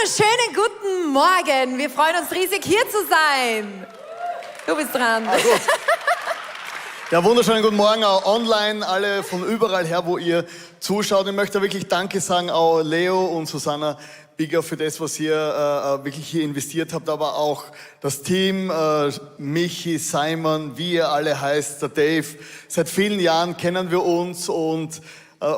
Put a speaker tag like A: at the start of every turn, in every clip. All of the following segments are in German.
A: wunderschönen guten Morgen. Wir freuen uns riesig, hier zu sein. Du bist dran.
B: Ja, wunderschönen guten Morgen auch online, alle von überall her, wo ihr zuschaut. Ich möchte wirklich Danke sagen, auch Leo und Susanna Bigger für das, was ihr wirklich hier investiert habt, aber auch das Team, Michi, Simon, wie ihr alle heißt, der Dave. Seit vielen Jahren kennen wir uns und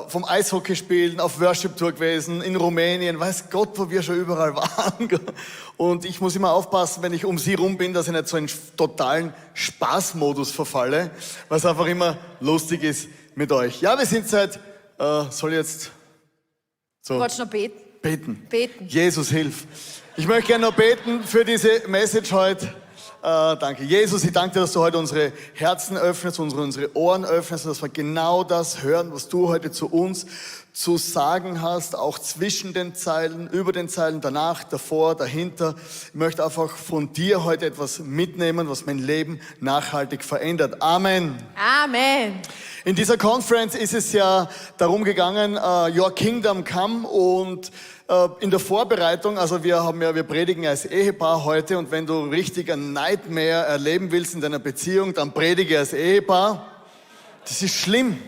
B: vom Eishockeyspielen auf Worship-Tour gewesen, in Rumänien, weiß Gott, wo wir schon überall waren. Und ich muss immer aufpassen, wenn ich um sie rum bin, dass ich nicht so in totalen Spaßmodus verfalle, was einfach immer lustig ist mit euch. Ja, wir sind seit, soll jetzt so...
A: Du wolltest noch beten?
B: Beten. Jesus, hilf. Ich möchte gerne noch beten für diese Message heute. Danke. Jesus, ich danke dir, dass du heute unsere Herzen öffnest, unsere Ohren öffnest, dass wir genau das hören, was du heute zu uns zu sagen hast, auch zwischen den Zeilen, über den Zeilen, danach, davor, dahinter. Ich möchte einfach von dir heute etwas mitnehmen, was mein Leben nachhaltig verändert. Amen.
A: Amen.
B: In dieser Conference ist es ja darum gegangen, Your Kingdom Come, und in der Vorbereitung, also wir predigen als Ehepaar heute, und wenn du richtig ein Nightmare erleben willst in deiner Beziehung, dann predige als Ehepaar. Das ist schlimm.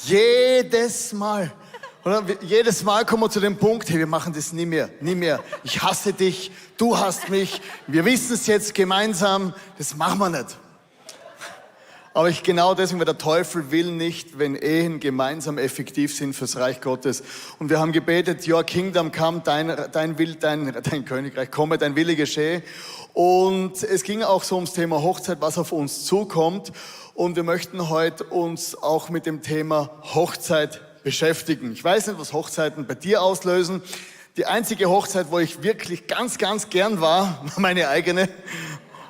B: Jedes Mal. Oder? Jedes Mal kommen wir zu dem Punkt, hey, wir machen das nie mehr. Ich hasse dich, du hasst mich, wir wissen es jetzt gemeinsam, das machen wir nicht. Aber genau deswegen, weil der Teufel will nicht, wenn Ehen gemeinsam effektiv sind fürs Reich Gottes. Und wir haben gebetet, Your Kingdom come, dein Königreich komme, dein Wille geschehe. Und es ging auch so ums Thema Hochzeit, was auf uns zukommt. Und wir möchten heute uns auch mit dem Thema Hochzeit beschäftigen. Ich weiß nicht, was Hochzeiten bei dir auslösen. Die einzige Hochzeit, wo ich wirklich ganz, ganz gern war meine eigene.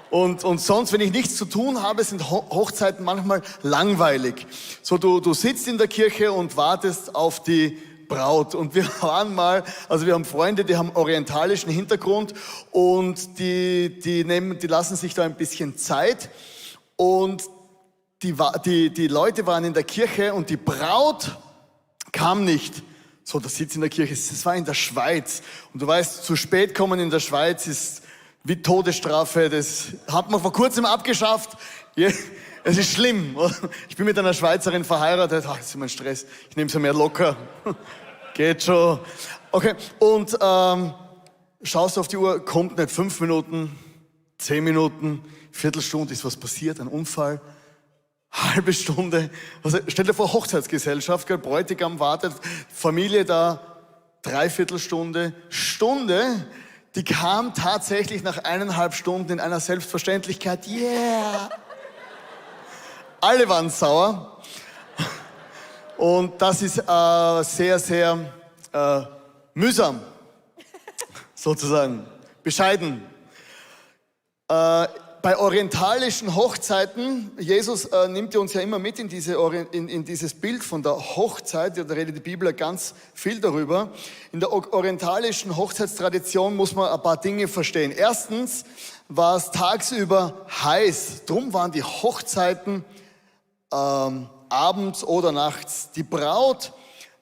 B: Und sonst, wenn ich nichts zu tun habe, sind Hochzeiten manchmal langweilig. So, du sitzt in der Kirche und wartest auf die Braut. Und wir haben Freunde, die haben orientalischen Hintergrund, und die lassen sich da ein bisschen Zeit. Und die Leute waren in der Kirche und die Braut kam nicht. So, da sitzt in der Kirche. Das war in der Schweiz. Und du weißt, zu spät kommen in der Schweiz ist wie Todesstrafe, das hat man vor kurzem abgeschafft. Ja, es ist schlimm. Ich bin mit einer Schweizerin verheiratet. Ach, das ist immer ein Stress. Ich nehme es ja mehr locker. Geht schon. Okay, und schaust auf die Uhr, kommt nicht 5 Minuten, 10 Minuten, Viertelstunde, ist was passiert, ein Unfall, halbe Stunde. Also, stell dir vor, Hochzeitsgesellschaft, Bräutigam wartet, Familie da, Dreiviertelstunde, Stunde. Die kam tatsächlich nach 1,5 Stunden in einer Selbstverständlichkeit. Yeah! Alle waren sauer. Und das ist sehr, sehr mühsam, sozusagen, bescheiden. Bei orientalischen Hochzeiten, Jesus nimmt uns ja immer mit in dieses Bild von der Hochzeit, da redet die Bibel ganz viel darüber. In der orientalischen Hochzeitstradition muss man ein paar Dinge verstehen. Erstens war es tagsüber heiß, drum waren die Hochzeiten abends oder nachts. Die Braut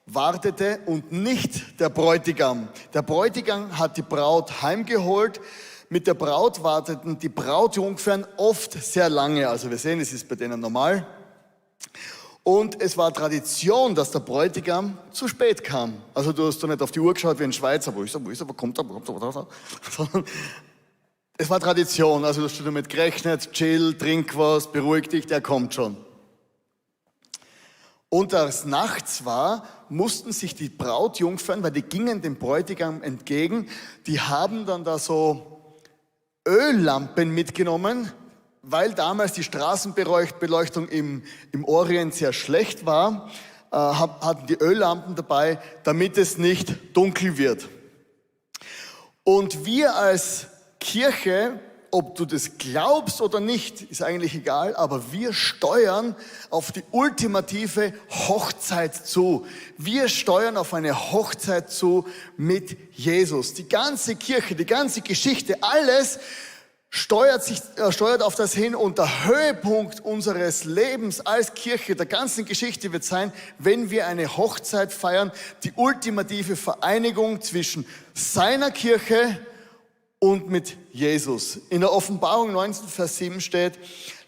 B: wartete und nicht der Bräutigam. Der Bräutigam hat die Braut heimgeholt. Mit der Braut warteten die Brautjungfern oft sehr lange. Also wir sehen, es ist bei denen normal. Und es war Tradition, dass der Bräutigam zu spät kam. Also du hast doch nicht auf die Uhr geschaut wie ein Schweizer. Wo ist er, kommt er? Sondern es war Tradition. Also du hast damit gerechnet, chill, trink was, beruhig dich, der kommt schon. Und da es nachts war, mussten sich die Brautjungfern, weil die gingen dem Bräutigam entgegen, die haben dann da so Öllampen mitgenommen, weil damals die Straßenbeleuchtung im Orient sehr schlecht war, hatten die Öllampen dabei, damit es nicht dunkel wird. Und wir als Kirche, ob du das glaubst oder nicht, ist eigentlich egal, aber wir steuern auf die ultimative Hochzeit zu. Wir steuern auf eine Hochzeit zu mit Jesus. Die ganze Kirche, die ganze Geschichte, alles steuert auf das hin und der Höhepunkt unseres Lebens als Kirche, der ganzen Geschichte wird sein, wenn wir eine Hochzeit feiern, die ultimative Vereinigung zwischen seiner Kirche und mit Jesus. In der Offenbarung 19, Vers 7 steht,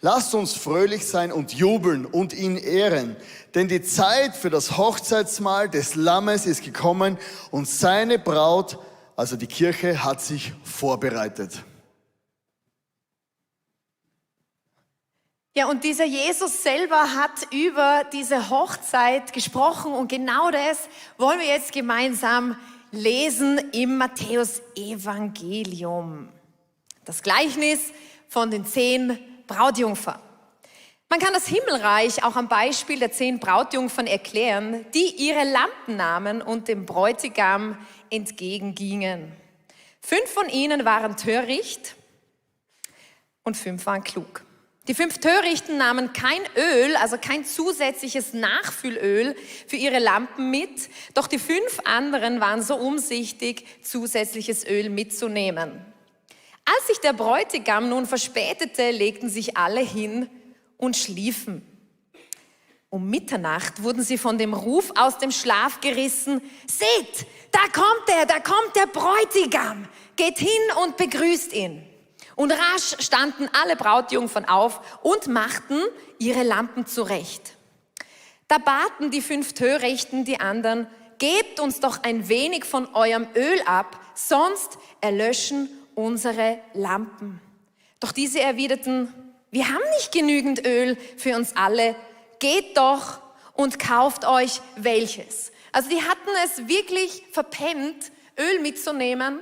B: lasst uns fröhlich sein und jubeln und ihn ehren, denn die Zeit für das Hochzeitsmahl des Lammes ist gekommen und seine Braut, also die Kirche, hat sich vorbereitet.
A: Ja, und dieser Jesus selber hat über diese Hochzeit gesprochen und genau das wollen wir jetzt gemeinsam lesen im Matthäus-Evangelium. Das Gleichnis von den 10 Brautjungfern. Man kann das Himmelreich auch am Beispiel der 10 Brautjungfern erklären, die ihre Lampen nahmen und dem Bräutigam entgegengingen. 5 von ihnen waren töricht und 5 waren klug. Die 5 Törichten nahmen kein Öl, also kein zusätzliches Nachfüllöl für ihre Lampen mit, doch die 5 anderen waren so umsichtig, zusätzliches Öl mitzunehmen. Als sich der Bräutigam nun verspätete, legten sich alle hin und schliefen. Um Mitternacht wurden sie von dem Ruf aus dem Schlaf gerissen. Seht, da kommt der Bräutigam, geht hin und begrüßt ihn. Und rasch standen alle Brautjungfern auf und machten ihre Lampen zurecht. Da baten die 5 Törichten die anderen, gebt uns doch ein wenig von eurem Öl ab, sonst erlöschen unsere Lampen. Doch diese erwiderten, wir haben nicht genügend Öl für uns alle, geht doch und kauft euch welches. Also die hatten es wirklich verpennt, Öl mitzunehmen.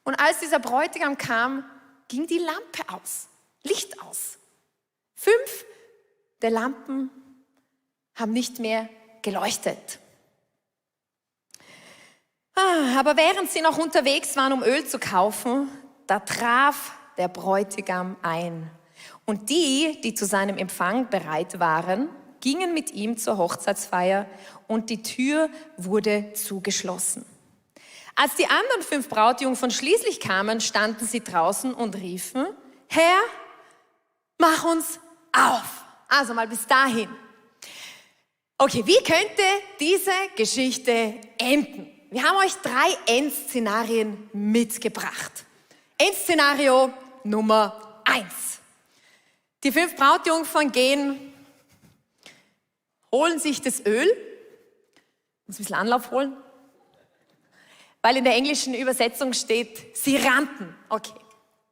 A: Und als dieser Bräutigam kam, ging die Lampe aus, Licht aus. 5 der Lampen haben nicht mehr geleuchtet. Aber während sie noch unterwegs waren, um Öl zu kaufen, da traf der Bräutigam ein. Und die zu seinem Empfang bereit waren, gingen mit ihm zur Hochzeitsfeier und die Tür wurde zugeschlossen. Als die anderen 5 Brautjungfern schließlich kamen, standen sie draußen und riefen, Herr, mach uns auf. Also mal bis dahin. Okay, wie könnte diese Geschichte enden? Wir haben euch 3 Endszenarien mitgebracht. Endszenario Nummer 1. Die 5 Brautjungfern gehen, holen sich das Öl, muss ein bisschen Anlauf holen, weil in der englischen Übersetzung steht, sie rannten. Okay,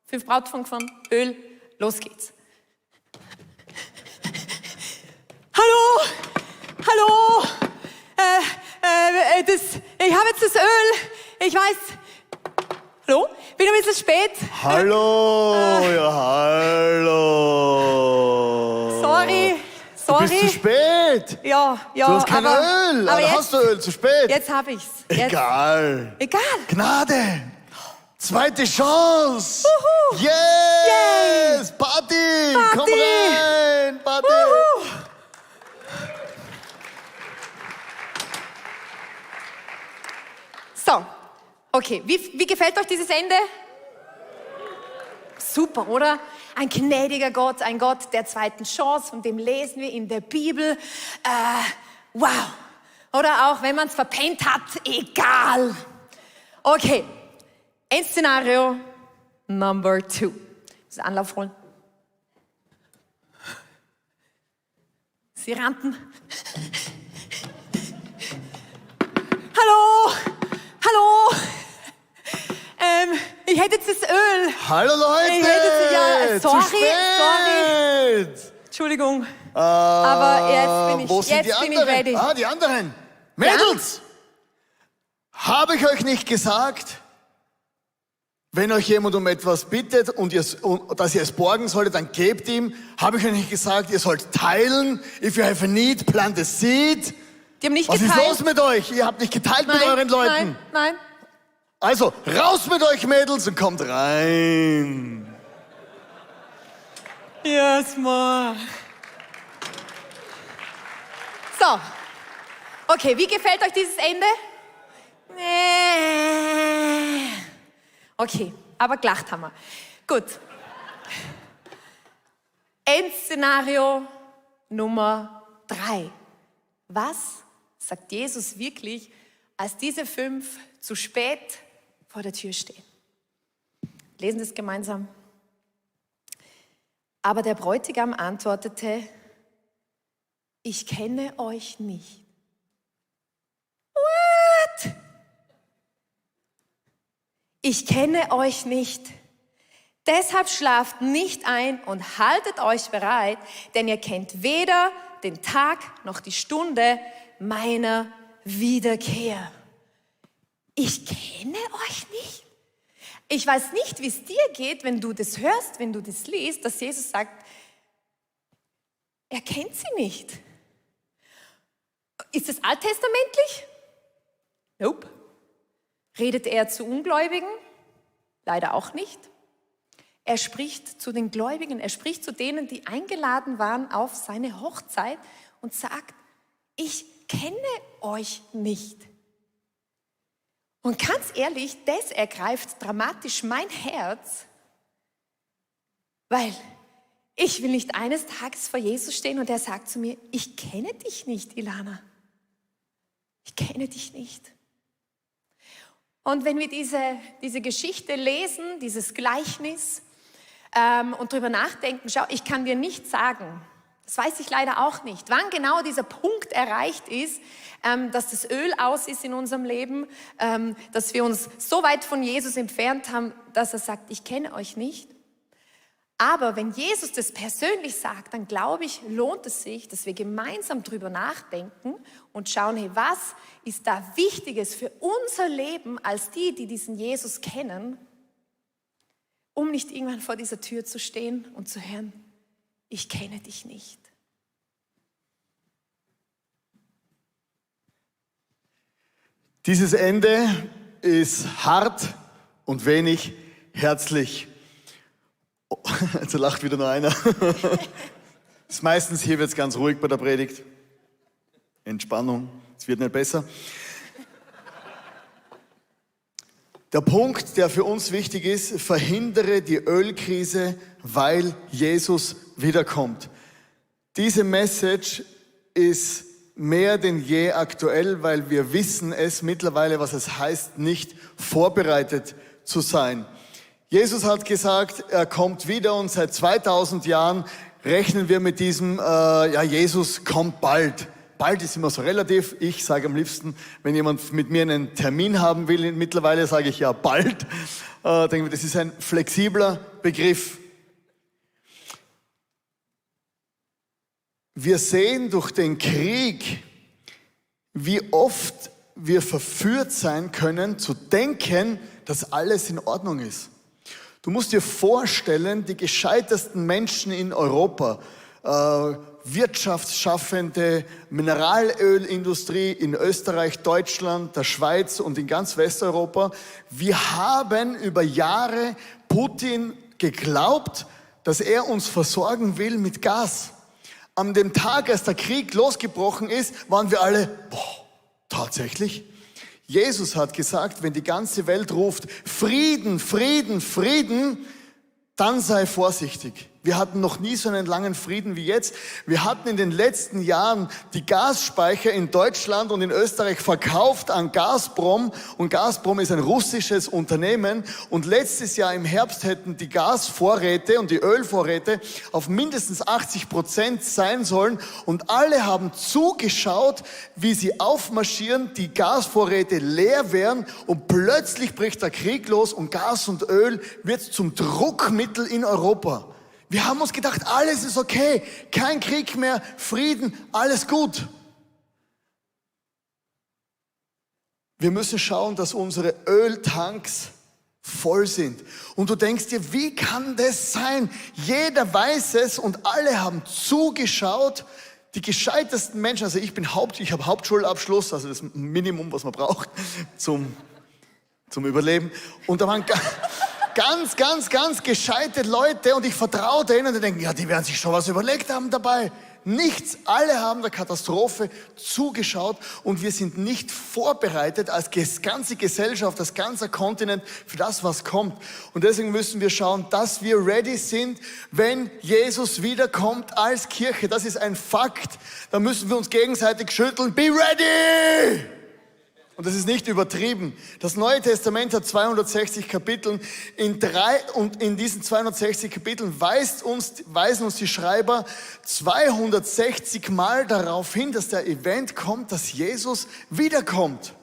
A: 5 Brautjungfern, Öl, los geht's. Hallo, ich habe jetzt das Öl, ich weiß, hallo, bin ein bisschen spät.
B: Hallo, ja hallo.
A: Sorry.
B: Du bist zu spät.
A: Ja.
B: Du hast kein Öl.
A: Aber
B: jetzt, hast du Öl, zu spät.
A: Jetzt habe ich's.
B: Egal. Gnade. Zweite Chance.
A: Uhu.
B: Yes.
A: Yay.
B: Party. Komm
A: Party.
B: rein. Party.
A: Uhu. So, okay. Wie gefällt euch dieses Ende? Super, oder? Ein gnädiger Gott, ein Gott der zweiten Chance, von dem lesen wir in der Bibel. Wow. Oder auch, wenn man es verpennt hat, egal. Okay, Endszenario Number 2. Das Anlauf holen. Sie rannten. Hallo. Ich hätte jetzt das Öl.
B: Hallo Leute.
A: Ich hätte ja,
B: zu spät.
A: Entschuldigung. Aber
B: Wo sind die
A: jetzt bin ich
B: anderen?
A: ready.
B: Die anderen. Mädels. Habe ich euch nicht gesagt, wenn euch jemand um etwas bittet und dass ihr es borgen solltet, dann gebt ihm. Habe ich euch nicht gesagt, ihr sollt teilen. If you have a need, plant a seed.
A: Die haben nicht
B: Was
A: geteilt.
B: ist los mit euch? Ihr habt nicht geteilt mit euren Leuten.
A: Nein.
B: Also, raus mit euch, Mädels, und kommt rein.
A: Yes, ma. So. Okay, wie gefällt euch dieses Ende? Okay, aber gelacht haben wir. Gut. Endszenario Nummer 3. Was sagt Jesus wirklich, als diese 5 zu spät vor der Tür stehen? Lesen das gemeinsam. Aber der Bräutigam antwortete, ich kenne euch nicht. What? Ich kenne euch nicht. Deshalb schlaft nicht ein und haltet euch bereit, denn ihr kennt weder den Tag noch die Stunde meiner Wiederkehr. Ich kenne euch nicht. Ich weiß nicht, wie es dir geht, wenn du das hörst, wenn du das liest, dass Jesus sagt, er kennt sie nicht. Ist es alttestamentlich? Nope. Redet er zu Ungläubigen? Leider auch nicht. Er spricht zu den Gläubigen, er spricht zu denen, die eingeladen waren auf seine Hochzeit und sagt, ich kenne euch nicht. Und ganz ehrlich, das ergreift dramatisch mein Herz, weil ich will nicht eines Tages vor Jesus stehen und er sagt zu mir, ich kenne dich nicht, Ilana. Ich kenne dich nicht. Und wenn wir diese Geschichte lesen, dieses Gleichnis und darüber nachdenken, schau, ich kann dir nicht sagen, das weiß ich leider auch nicht, wann genau dieser Punkt erreicht ist, dass das Öl aus ist in unserem Leben, dass wir uns so weit von Jesus entfernt haben, dass er sagt, ich kenne euch nicht. Aber wenn Jesus das persönlich sagt, dann glaube ich, lohnt es sich, dass wir gemeinsam drüber nachdenken und schauen, hey, was ist da Wichtiges für unser Leben als die diesen Jesus kennen, um nicht irgendwann vor dieser Tür zu stehen und zu hören, ich kenne dich nicht.
B: Dieses Ende ist hart und wenig herzlich. Oh, jetzt lacht wieder nur einer. Ist meistens, hier wird es ganz ruhig bei der Predigt. Entspannung, es wird nicht besser. Der Punkt, der für uns wichtig ist, verhindere die Ölkrise, weil Jesus wiederkommt. Diese Message ist mehr denn je aktuell, weil wir wissen es mittlerweile, was es heißt, nicht vorbereitet zu sein. Jesus hat gesagt, er kommt wieder und seit 2000 Jahren rechnen wir mit diesem, Jesus kommt bald. Bald ist immer so relativ. Ich sage am liebsten, wenn jemand mit mir einen Termin haben will, mittlerweile sage ich ja bald. Denke, das ist ein flexibler Begriff. Wir sehen durch den Krieg, wie oft wir verführt sein können, zu denken, dass alles in Ordnung ist. Du musst dir vorstellen, die gescheitersten Menschen in Europa, Wirtschaftsschaffende, Mineralölindustrie in Österreich, Deutschland, der Schweiz und in ganz Westeuropa, wir haben über Jahre Putin geglaubt, dass er uns versorgen will mit Gas. An dem Tag, als der Krieg losgebrochen ist, waren wir alle, tatsächlich? Jesus hat gesagt, wenn die ganze Welt ruft, Frieden, Frieden, Frieden, dann sei vorsichtig. Wir hatten noch nie so einen langen Frieden wie jetzt. Wir hatten in den letzten Jahren die Gasspeicher in Deutschland und in Österreich verkauft an Gazprom. Und Gazprom ist ein russisches Unternehmen. Und letztes Jahr im Herbst hätten die Gasvorräte und die Ölvorräte auf mindestens 80% sein sollen. Und alle haben zugeschaut, wie sie aufmarschieren, die Gasvorräte leer werden. Und plötzlich bricht der Krieg los und Gas und Öl wird zum Druckmittel in Europa. Wir haben uns gedacht, alles ist okay, kein Krieg mehr, Frieden, alles gut. Wir müssen schauen, dass unsere Öltanks voll sind. Und du denkst dir, wie kann das sein? Jeder weiß es und alle haben zugeschaut. Die gescheitersten Menschen, also ich habe Hauptschulabschluss, also das Minimum, was man braucht zum Überleben. Und da waren ganz gescheite Leute und ich vertraue denen und denken, ja, die werden sich schon was überlegt haben dabei. Nichts. Alle haben der Katastrophe zugeschaut und wir sind nicht vorbereitet als ganze Gesellschaft, als ganzer Kontinent für das, was kommt. Und deswegen müssen wir schauen, dass wir ready sind, wenn Jesus wiederkommt als Kirche. Das ist ein Fakt. Da müssen wir uns gegenseitig schütteln. Be ready! Und das ist nicht übertrieben. Das Neue Testament hat 260 Kapiteln. In diesen 260 Kapiteln weisen uns die Schreiber 260 Mal darauf hin, dass der Event kommt, dass Jesus wiederkommt.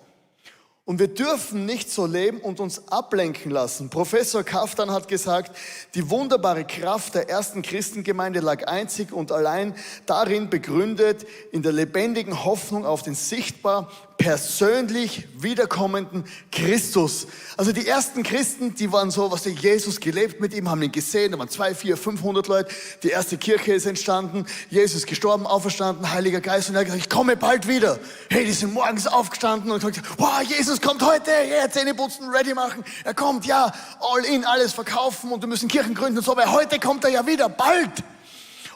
B: Und wir dürfen nicht so leben und uns ablenken lassen. Professor Kaftan hat gesagt, die wunderbare Kraft der ersten Christengemeinde lag einzig und allein darin begründet, in der lebendigen Hoffnung auf den sichtbar persönlich wiederkommenden Christus. Also die ersten Christen, die waren so, was Jesus gelebt mit ihm, haben ihn gesehen, da waren 200, 400, 500 Leute, die erste Kirche ist entstanden, Jesus ist gestorben, auferstanden, Heiliger Geist und er hat gesagt, ich komme bald wieder. Hey, die sind morgens aufgestanden und gesagt, wow, Jesus kommt heute, ja, Zähne putzen, ready machen, er kommt, ja, all in, alles verkaufen und wir müssen Kirchen gründen und so, weil heute kommt er ja wieder, bald.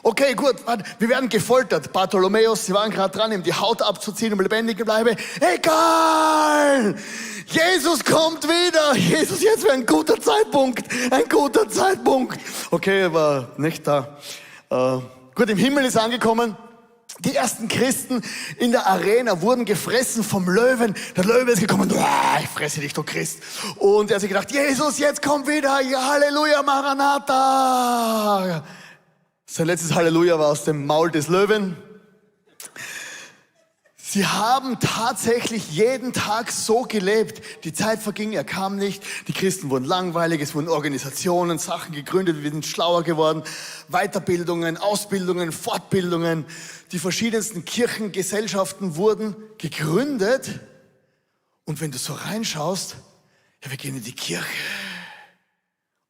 B: Okay, gut, wir werden gefoltert. Bartholomäus, sie waren gerade dran, ihm die Haut abzuziehen, um lebendig zu bleiben. Egal! Jesus kommt wieder! Jesus, jetzt wäre ein guter Zeitpunkt! Ein guter Zeitpunkt! Okay, er war nicht da. Gut, im Himmel ist angekommen. Die ersten Christen in der Arena wurden gefressen vom Löwen. Der Löwe ist gekommen, ich fresse dich, du Christ. Und er hat sich gedacht, Jesus, jetzt kommt wieder, ja, Halleluja, Maranatha! Sein letztes Halleluja war aus dem Maul des Löwen. Sie haben tatsächlich jeden Tag so gelebt. Die Zeit verging, er kam nicht. Die Christen wurden langweilig, es wurden Organisationen, Sachen gegründet, wir sind schlauer geworden. Weiterbildungen, Ausbildungen, Fortbildungen. Die verschiedensten Kirchengesellschaften wurden gegründet. Und wenn du so reinschaust, ja, wir gehen in die Kirche.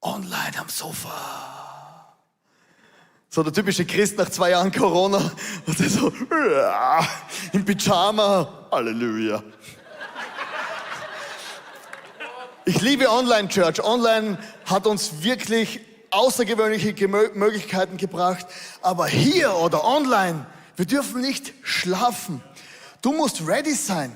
B: Online am Sofa. So der typische Christ nach 2 Jahren Corona. Und der so, im Pyjama. Halleluja. Ich liebe Online-Church. Online hat uns wirklich außergewöhnliche Möglichkeiten gebracht. Aber hier oder online, wir dürfen nicht schlafen. Du musst ready sein.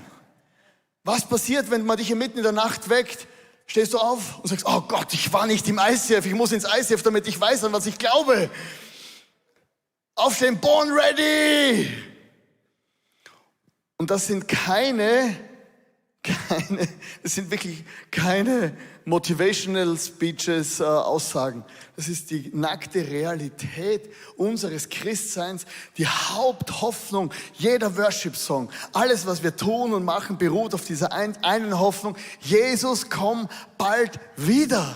B: Was passiert, wenn man dich mitten in der Nacht weckt? Stehst du auf und sagst, oh Gott, ich war nicht im ICF. Ich muss ins ICF, damit ich weiß, an was ich glaube. Aufstehen, born ready! Und das sind das sind wirklich keine motivational speeches, Aussagen. Das ist die nackte Realität unseres Christseins, die Haupthoffnung, jeder Worship-Song. Alles, was wir tun und machen, beruht auf dieser einen Hoffnung. Jesus, komm bald wieder.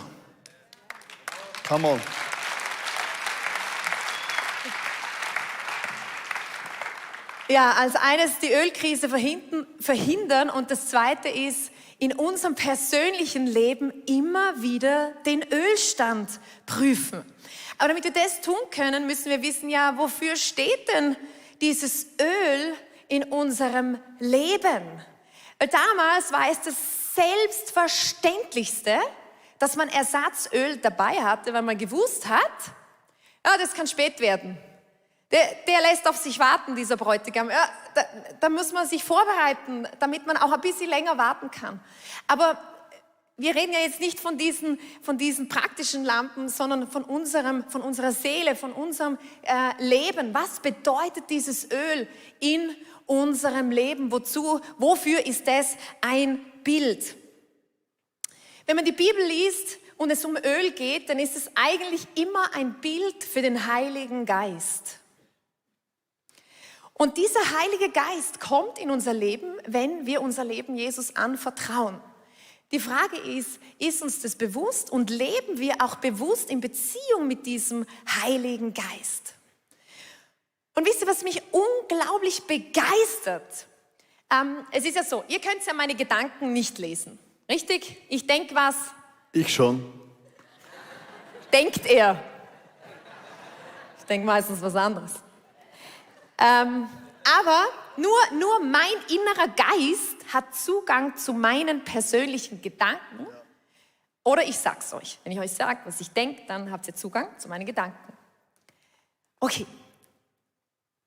B: Come on.
A: Ja, als eines die Ölkrise verhindern und das zweite ist, in unserem persönlichen Leben immer wieder den Ölstand prüfen. Aber damit wir das tun können, müssen wir wissen, ja, wofür steht denn dieses Öl in unserem Leben? Damals war es das Selbstverständlichste, dass man Ersatzöl dabei hatte, weil man gewusst hat, ja, das kann spät werden. Der lässt auf sich warten, dieser Bräutigam. Ja, da muss man sich vorbereiten, damit man auch ein bisschen länger warten kann. Aber wir reden ja jetzt nicht von diesen praktischen Lampen, sondern von unserer Seele, von unserem Leben. Was bedeutet dieses Öl in unserem Leben? Wofür ist das ein Bild? Wenn man die Bibel liest und es um Öl geht, dann ist es eigentlich immer ein Bild für den Heiligen Geist. Und dieser Heilige Geist kommt in unser Leben, wenn wir unser Leben Jesus anvertrauen. Die Frage ist uns das bewusst und leben wir auch bewusst in Beziehung mit diesem Heiligen Geist? Und wisst ihr, was mich unglaublich begeistert? Es ist ja so, ihr könnt ja meine Gedanken nicht lesen, richtig? Ich denke was.
B: Ich schon.
A: Denkt er. Ich denke meistens was anderes. Aber nur mein innerer Geist hat Zugang zu meinen persönlichen Gedanken Oder ich sag's euch. Wenn ich euch sage, was ich denke, dann habt ihr Zugang zu meinen Gedanken. Okay.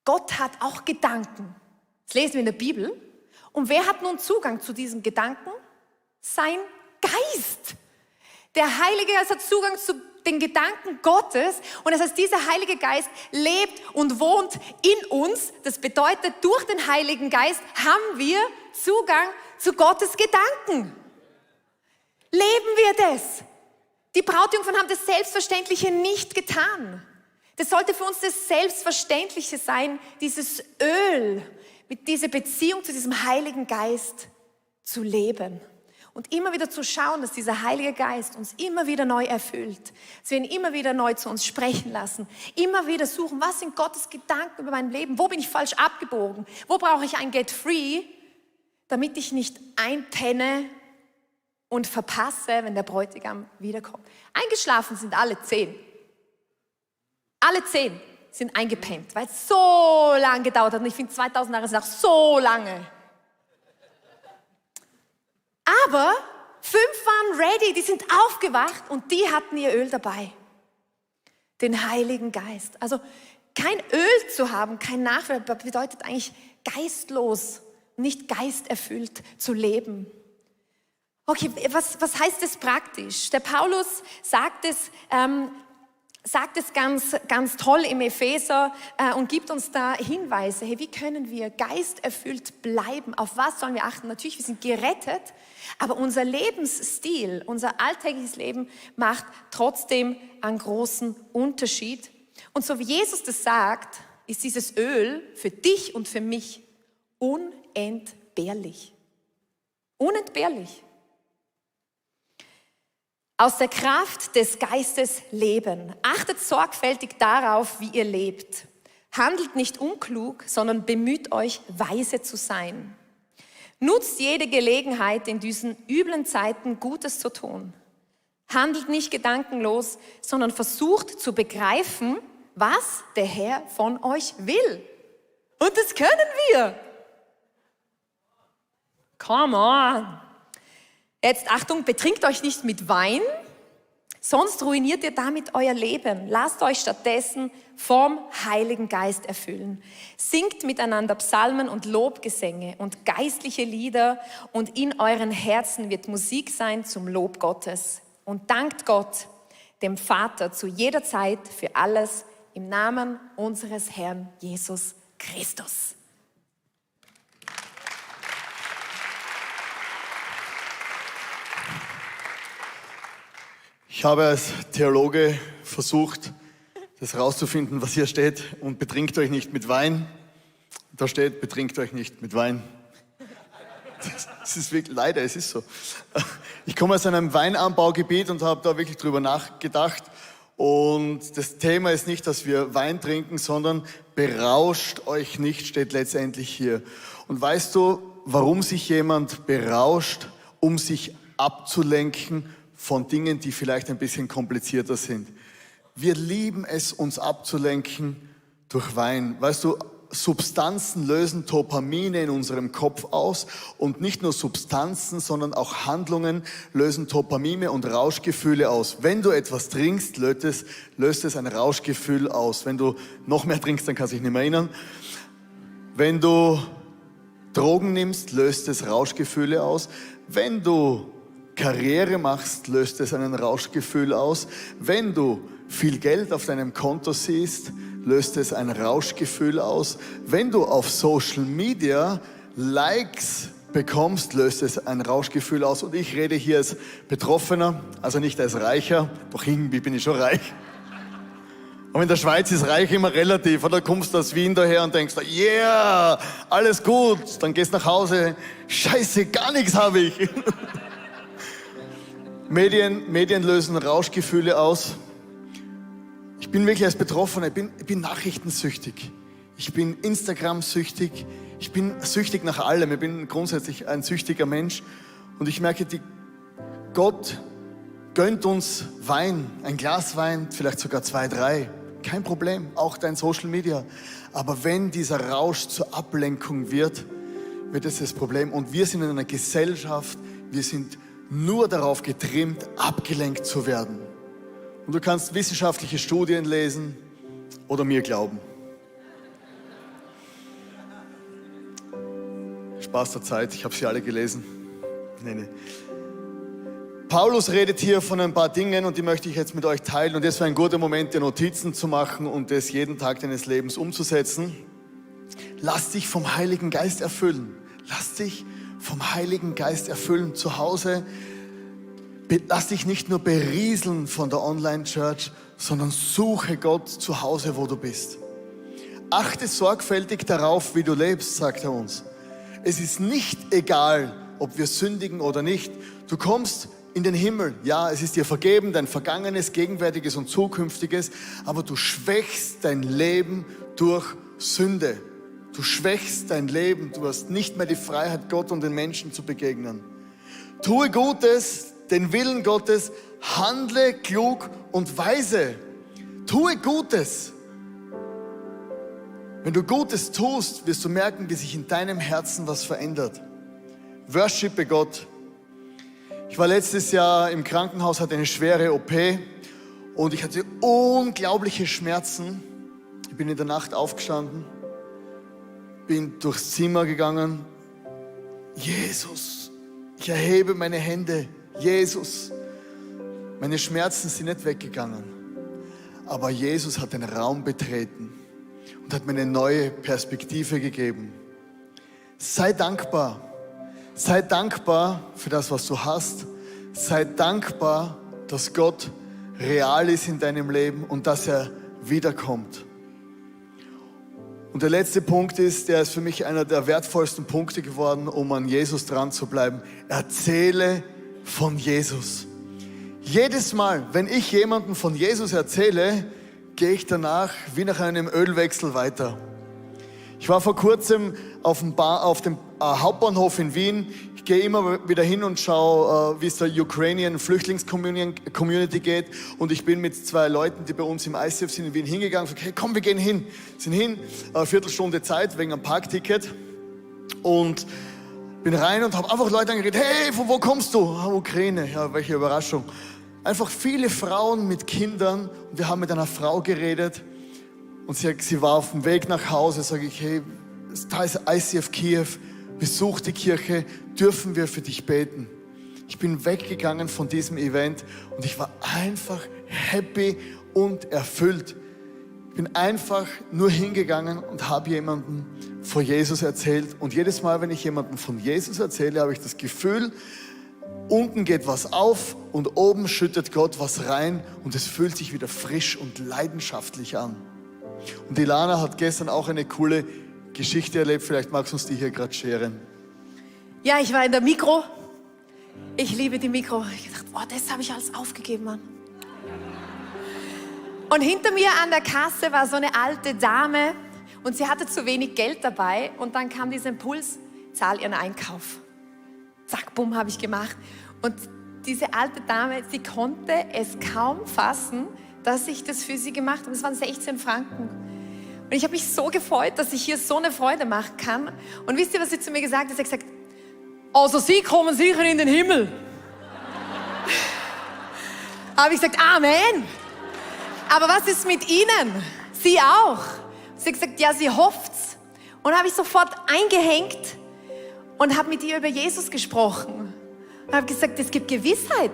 A: Gott hat auch Gedanken. Das lesen wir in der Bibel. Und wer hat nun Zugang zu diesen Gedanken? Sein Geist. Der Heilige Geist hat Zugang zu den Gedanken Gottes. Und das heißt, dieser Heilige Geist lebt und wohnt in uns. Das bedeutet, durch den Heiligen Geist haben wir Zugang zu Gottes Gedanken. Leben wir das? Die Brautjungfern haben das Selbstverständliche nicht getan. Das sollte für uns das Selbstverständliche sein, dieses Öl, mit dieser Beziehung zu diesem Heiligen Geist zu leben. Und immer wieder zu schauen, dass dieser Heilige Geist uns immer wieder neu erfüllt. Dass wir ihn immer wieder neu zu uns sprechen lassen. Immer wieder suchen, was sind Gottes Gedanken über mein Leben? Wo bin ich falsch abgebogen? Wo brauche ich ein Get Free, damit ich nicht einpenne und verpasse, wenn der Bräutigam wiederkommt. Eingeschlafen sind alle 10. Alle 10 sind eingepennt, weil es so lange gedauert hat. Und ich finde, 2000 Jahre sind auch so lange. Aber 5 waren ready, die sind aufgewacht und die hatten ihr Öl dabei. Den Heiligen Geist. Also kein Öl zu haben, kein Nachwelt, bedeutet eigentlich geistlos, nicht geisterfüllt zu leben. Okay, was heißt das praktisch? Der Paulus sagt es ganz toll im Epheser und gibt uns da Hinweise. Hey, wie können wir geisterfüllt bleiben? Auf was sollen wir achten? Natürlich, wir sind gerettet, aber unser Lebensstil, unser alltägliches Leben macht trotzdem einen großen Unterschied. Und so wie Jesus das sagt, ist dieses Öl für dich und für mich unentbehrlich. Unentbehrlich. Aus der Kraft des Geistes leben. Achtet sorgfältig darauf, wie ihr lebt. Handelt nicht unklug, sondern bemüht euch, weise zu sein. Nutzt jede Gelegenheit, in diesen üblen Zeiten Gutes zu tun. Handelt nicht gedankenlos, sondern versucht zu begreifen, was der Herr von euch will. Und das können wir. Come on. Jetzt Achtung, betrinkt euch nicht mit Wein, sonst ruiniert ihr damit euer Leben. Lasst euch stattdessen vom Heiligen Geist erfüllen. Singt miteinander Psalmen und Lobgesänge und geistliche Lieder und in euren Herzen wird Musik sein zum Lob Gottes. Und dankt Gott, dem Vater, zu jeder Zeit für alles im Namen unseres Herrn Jesus Christus.
B: Ich habe als Theologe versucht, das rauszufinden, was hier steht. Und betrinkt euch nicht mit Wein. Da steht, betrinkt euch nicht mit Wein. Das ist wirklich, leider, es ist so. Ich komme aus einem Weinanbaugebiet und habe da wirklich drüber nachgedacht. Und das Thema ist nicht, dass wir Wein trinken, sondern berauscht euch nicht, steht letztendlich hier. Und weißt du, warum sich jemand berauscht, um sich abzulenken von Dingen, die vielleicht ein bisschen komplizierter sind? Wir lieben es, uns abzulenken durch Wein. Weißt du, Substanzen lösen Dopamine in unserem Kopf aus und nicht nur Substanzen, sondern auch Handlungen lösen Dopamine und Rauschgefühle aus. Wenn du etwas trinkst, löst es ein Rauschgefühl aus. Wenn du noch mehr trinkst, dann kannst du dich nicht mehr erinnern. Wenn du Drogen nimmst, löst es Rauschgefühle aus. Wenn du Karriere machst, löst es ein Rauschgefühl aus. Wenn du viel Geld auf deinem Konto siehst, löst es ein Rauschgefühl aus. Wenn du auf Social Media Likes bekommst, löst es ein Rauschgefühl aus. Und ich rede hier als Betroffener, also nicht als Reicher, doch irgendwie bin ich schon reich. Aber in der Schweiz ist reich immer relativ. Oder kommst du aus Wien daher und denkst, yeah, alles gut. Dann gehst nach Hause, scheiße, gar nichts habe ich. Medien lösen Rauschgefühle aus. Ich bin wirklich als Betroffener, ich bin nachrichtensüchtig. Ich bin Instagram-süchtig. Ich bin süchtig nach allem. Ich bin grundsätzlich ein süchtiger Mensch. Und ich merke, Gott gönnt uns Wein, ein Glas Wein, vielleicht sogar 2, 3. Kein Problem, auch dein Social Media. Aber wenn dieser Rausch zur Ablenkung wird es das Problem. Und wir sind in einer Gesellschaft, wir sind nur darauf getrimmt, abgelenkt zu werden. Und du kannst wissenschaftliche Studien lesen oder mir glauben. Spaß der Zeit, ich habe sie alle gelesen. Nee. Paulus redet hier von ein paar Dingen und die möchte ich jetzt mit euch teilen. Und das war ein guter Moment, dir Notizen zu machen und das jeden Tag deines Lebens umzusetzen. Lass dich vom Heiligen Geist erfüllen. Lass dich vom Heiligen Geist erfüllen zu Hause. Lass dich nicht nur berieseln von der Online-Church, sondern suche Gott zu Hause, wo du bist. Achte sorgfältig darauf, wie du lebst, sagt er uns. Es ist nicht egal, ob wir sündigen oder nicht. Du kommst in den Himmel. Ja, es ist dir vergeben, dein Vergangenes, Gegenwärtiges und Zukünftiges, aber du schwächst dein Leben durch Sünde. Du schwächst dein Leben, du hast nicht mehr die Freiheit, Gott und den Menschen zu begegnen. Tue Gutes, den Willen Gottes, handle klug und weise. Tue Gutes. Wenn du Gutes tust, wirst du merken, wie sich in deinem Herzen was verändert. Worshipe Gott. Ich war letztes Jahr im Krankenhaus, hatte eine schwere OP und ich hatte unglaubliche Schmerzen. Ich bin in der Nacht aufgestanden, bin durchs Zimmer gegangen. Jesus, ich erhebe meine Hände. Jesus, meine Schmerzen sind nicht weggegangen, aber Jesus hat den Raum betreten und hat mir eine neue Perspektive gegeben. Sei dankbar. Sei dankbar für das, was du hast. Sei dankbar, dass Gott real ist in deinem Leben und dass er wiederkommt. Und der letzte Punkt ist, der ist für mich einer der wertvollsten Punkte geworden, um an Jesus dran zu bleiben. Erzähle von Jesus. Jedes Mal, wenn ich jemandem von Jesus erzähle, gehe ich danach wie nach einem Ölwechsel weiter. Ich war vor kurzem auf dem Hauptbahnhof in Wien. Ich gehe immer wieder hin und schaue, wie es der Ukrainian Flüchtlingscommunity geht. Und ich bin mit 2 Leuten, die bei uns im ICF sind, in Wien hingegangen. Und gesagt, hey, komm, wir gehen hin. Sind hin, eine Viertelstunde Zeit wegen einem Parkticket. Und bin rein und habe einfach Leute angeredet, hey, von wo kommst du? Ukraine, ja, welche Überraschung. Einfach viele Frauen mit Kindern. Und wir haben mit einer Frau geredet. Und sie war auf dem Weg nach Hause, sage ich, hey, da ist ICF Kiew, besuch die Kirche, dürfen wir für dich beten. Ich bin weggegangen von diesem Event und ich war einfach happy und erfüllt. Ich bin einfach nur hingegangen und habe jemandem von Jesus erzählt. Und jedes Mal, wenn ich jemandem von Jesus erzähle, habe ich das Gefühl, unten geht was auf und oben schüttet Gott was rein und es fühlt sich wieder frisch und leidenschaftlich an. Und Ilana hat gestern auch eine coole Geschichte erlebt. Vielleicht magst du uns die hier gerade scheren.
A: Ja, ich war in der Mikro. Ich liebe die Mikro. Ich dachte, oh, das habe ich alles aufgegeben, Mann. Und hinter mir an der Kasse war so eine alte Dame und sie hatte zu wenig Geld dabei. Und dann kam dieser Impuls, zahl ihren Einkauf. Zack, bumm, habe ich gemacht. Und diese alte Dame, sie konnte es kaum fassen, dass ich das für sie gemacht habe. Es waren 16 Franken. Und ich habe mich so gefreut, dass ich hier so eine Freude machen kann. Und wisst ihr, was sie zu mir gesagt hat? Sie hat gesagt, also Sie kommen sicher in den Himmel. Habe ich gesagt, Amen. Aber was ist mit Ihnen? Sie auch. Sie hat gesagt, ja, sie hofft's. Und habe ich sofort eingehängt und habe mit ihr über Jesus gesprochen. Und habe gesagt, es gibt Gewissheit.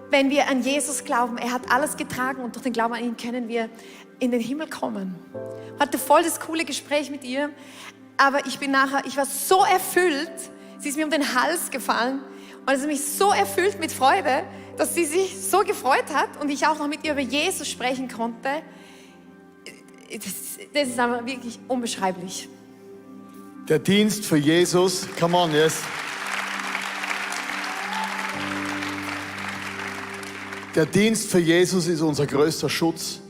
A: Wenn wir an Jesus glauben, er hat alles getragen und durch den Glauben an ihn können wir in den Himmel kommen. Ich hatte voll das coole Gespräch mit ihr, aber ich war so erfüllt, sie ist mir um den Hals gefallen und es hat mich so erfüllt mit Freude, dass sie sich so gefreut hat und ich auch noch mit ihr über Jesus sprechen konnte. Das ist aber wirklich unbeschreiblich.
B: Der Dienst für Jesus, come on, yes. Der Dienst für Jesus ist unser größter Schutz.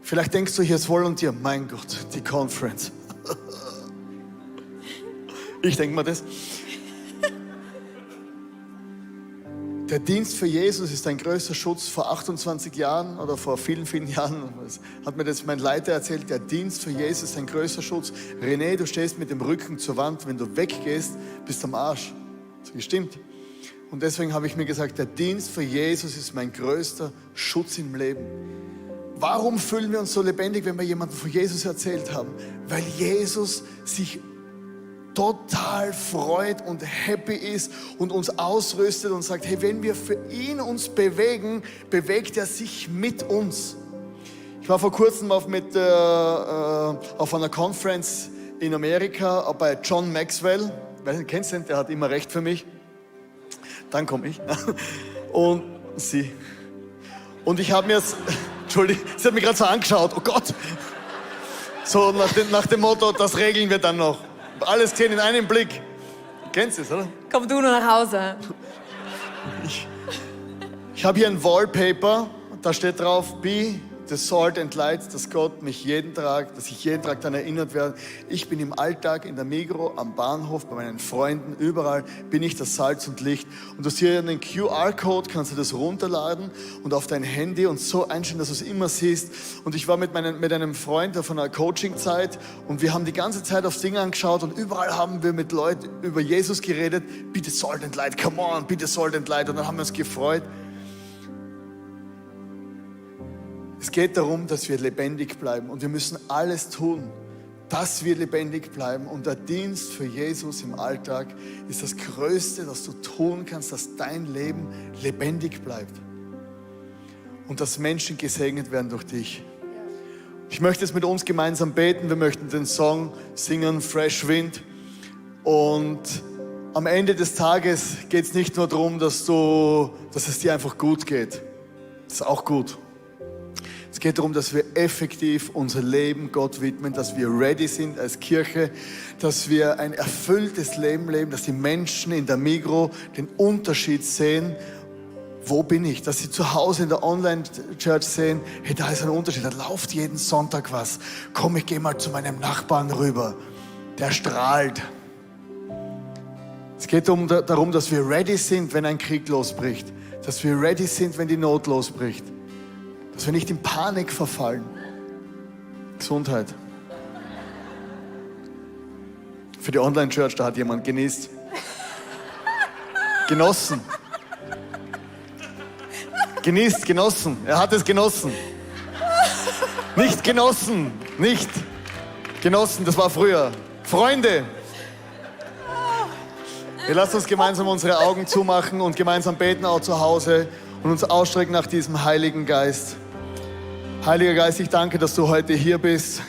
B: Vielleicht denkst du hier als Volunteer, mein Gott, die Conference. Ich denke mir das. Der Dienst für Jesus ist ein größter Schutz. Vor 28 Jahren oder vor vielen, vielen Jahren hat mir das mein Leiter erzählt. Der Dienst für Jesus ist ein größter Schutz. René, du stehst mit dem Rücken zur Wand. Wenn du weggehst, bist du am Arsch. Das stimmt. Und deswegen habe ich mir gesagt, der Dienst für Jesus ist mein größter Schutz im Leben. Warum fühlen wir uns so lebendig, wenn wir jemandem von Jesus erzählt haben? Weil Jesus sich total freut und happy ist und uns ausrüstet und sagt, hey, wenn wir für ihn uns bewegen, bewegt er sich mit uns. Ich war vor kurzem auf einer Conference in Amerika bei John Maxwell. Kennst du den? Der hat immer recht für mich. Dann komme ich. Und sie. Und ich habe mir es, Entschuldigung, sie hat mich gerade so angeschaut, oh Gott. So nach dem Motto, das regeln wir dann noch. Alles gesehen in einem Blick. Kennst du es, oder?
A: Komm du nur nach Hause.
B: Ich habe hier ein Wallpaper, da steht drauf, be the salt and light, dass ich jeden Tag daran erinnert werde. Ich bin im Alltag, in der Migros, am Bahnhof, bei meinen Freunden, überall bin ich das Salz und Licht. Und du hast hier einen QR-Code, kannst du das runterladen und auf dein Handy und so einstellen, dass du es immer siehst. Und ich war mit einem Freund auf einer Coaching-Zeit und wir haben die ganze Zeit aufs Ding angeschaut und überall haben wir mit Leuten über Jesus geredet. Be the salt and light, come on, be the salt and light. Und dann haben wir uns gefreut. Es geht darum, dass wir lebendig bleiben und wir müssen alles tun, dass wir lebendig bleiben. Und der Dienst für Jesus im Alltag ist das Größte, was du tun kannst, dass dein Leben lebendig bleibt und dass Menschen gesegnet werden durch dich. Ich möchte jetzt mit uns gemeinsam beten. Wir möchten den Song singen, Fresh Wind. Und am Ende des Tages geht es nicht nur darum, dass es dir einfach gut geht. Das ist auch gut. Es geht darum, dass wir effektiv unser Leben Gott widmen, dass wir ready sind als Kirche, dass wir ein erfülltes Leben leben, dass die Menschen in der Migros den Unterschied sehen. Wo bin ich? Dass sie zu Hause in der Online-Church sehen, hey, da ist ein Unterschied, da läuft jeden Sonntag was. Komm, ich gehe mal zu meinem Nachbarn rüber, der strahlt. Es geht darum, dass wir ready sind, wenn ein Krieg losbricht, dass wir ready sind, wenn die Not losbricht. Dass wir nicht in Panik verfallen. Gesundheit. Für die Online-Church, da hat jemand genießt. Genossen. Genießt, genossen. Er hat es genossen. Nicht genossen. Nicht genossen, das war früher. Freunde. Wir lassen uns gemeinsam unsere Augen zumachen und gemeinsam beten auch zu Hause und uns ausstrecken nach diesem Heiligen Geist. Heiliger Geist, ich danke, dass du heute hier bist.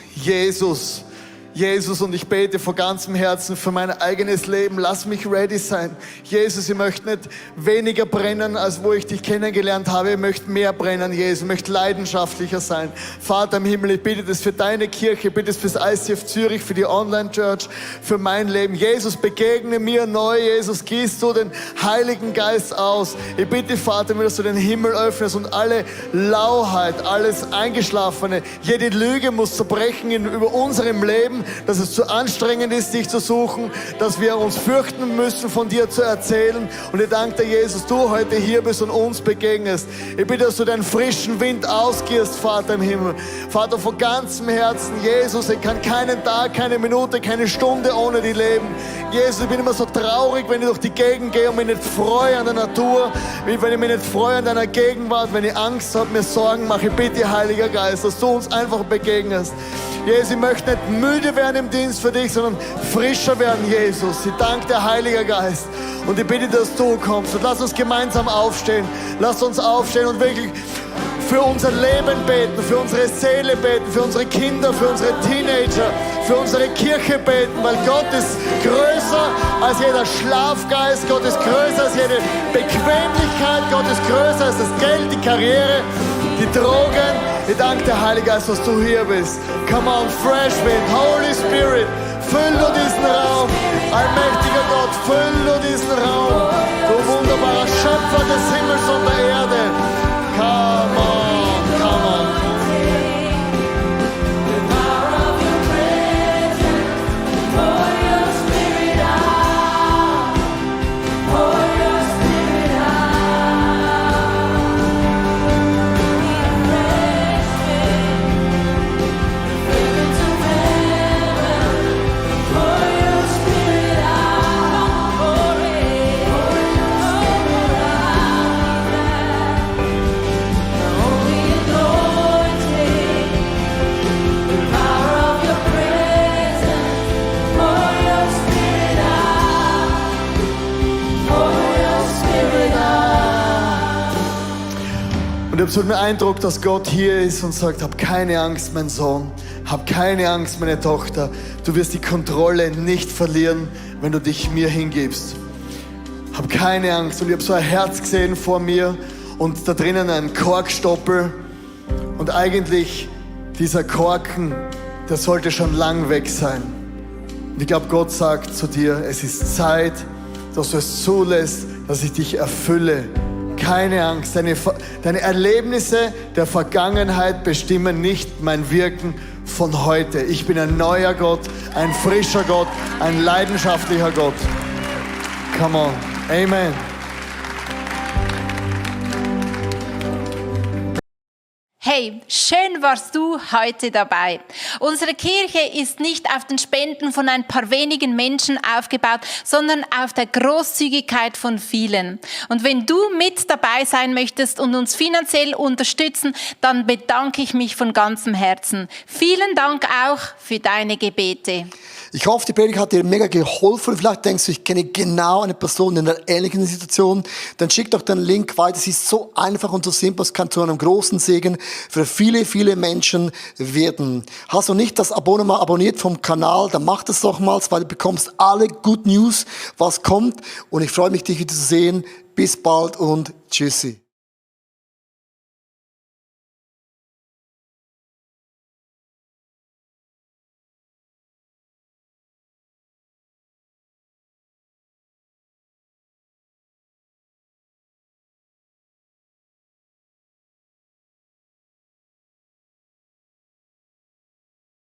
B: Jesus, und ich bete von ganzem Herzen für mein eigenes Leben. Lass mich ready sein. Jesus, ich möchte nicht weniger brennen, als wo ich dich kennengelernt habe. Ich möchte mehr brennen, Jesus. Ich möchte leidenschaftlicher sein. Vater im Himmel, ich bitte das für deine Kirche, ich bitte das fürs ICF Zürich, für die Online-Church, für mein Leben. Jesus, begegne mir neu. Jesus, gießt du den Heiligen Geist aus. Ich bitte, Vater, dass du den Himmel öffnest und alle Lauheit, alles Eingeschlafene, jede Lüge muss zerbrechen über unserem Leben, dass es zu anstrengend ist, dich zu suchen, dass wir uns fürchten müssen, von dir zu erzählen. Und ich danke dir, Jesus, du heute hier bist und uns begegnest. Ich bitte, dass du den frischen Wind ausgießt, Vater im Himmel. Vater, von ganzem Herzen, Jesus, ich kann keinen Tag, keine Minute, keine Stunde ohne dich leben. Jesus, ich bin immer so traurig, wenn ich durch die Gegend gehe und mich nicht freue an der Natur, wenn ich mich nicht freue an deiner Gegenwart, wenn ich Angst habe, mir Sorgen mache. Ich bitte, Heiliger Geist, dass du uns einfach begegnest. Jesus, ich möchte nicht müde werden im Dienst für dich, sondern frischer werden, Jesus. Ich danke dir, Heiliger Geist. Und ich bitte, dass du kommst. Und lass uns gemeinsam aufstehen. Lass uns aufstehen und wirklich für unser Leben beten, für unsere Seele beten, für unsere Kinder, für unsere Teenager, für unsere Kirche beten, weil Gott ist größer als jeder Schlafgeist, Gott ist größer als jede Bequemlichkeit, Gott ist größer als das Geld, die Karriere, die Drogen. Ich danke dir, Heiliger Geist, dass du hier bist. Come on, fresh wind, Holy Spirit, füll du diesen Raum. Allmächtiger Gott, füll du diesen Raum. Du wunderbarer Schöpfer des Himmels und der Erde. Come on, come on. ich habe so den Eindruck, dass Gott hier ist und sagt, hab keine Angst, mein Sohn, hab keine Angst, meine Tochter. Du wirst die Kontrolle nicht verlieren, wenn du dich mir hingibst. Hab keine Angst. Und ich habe so ein Herz gesehen vor mir und da drinnen ein Korkstoppel. Und eigentlich dieser Korken, der sollte schon lang weg sein. Und ich glaube, Gott sagt zu dir, es ist Zeit, dass du es zulässt, dass ich dich erfülle. Keine Angst, deine Erlebnisse der Vergangenheit bestimmen nicht mein Wirken von heute. Ich bin ein neuer Gott, ein frischer Gott, ein leidenschaftlicher Gott. Come on. Amen.
C: Hey, schön warst du heute dabei. Unsere Kirche ist nicht auf den Spenden von ein paar wenigen Menschen aufgebaut, sondern auf der Großzügigkeit von vielen. Und wenn du mit dabei sein möchtest und uns finanziell unterstützen, dann bedanke ich mich von ganzem Herzen. Vielen Dank auch für deine Gebete.
D: Ich hoffe, die Predigt hat dir mega geholfen. Vielleicht denkst du, ich kenne genau eine Person in einer ähnlichen Situation. Dann schick doch den Link weiter. Es ist so einfach und so simpel. Es kann zu einem großen Segen für viele, viele Menschen werden. Hast du nicht das Abonnement abonniert vom Kanal, dann mach das doch mal, weil du bekommst alle Good News, was kommt. Und ich freue mich, dich wieder zu sehen. Bis bald und tschüssi.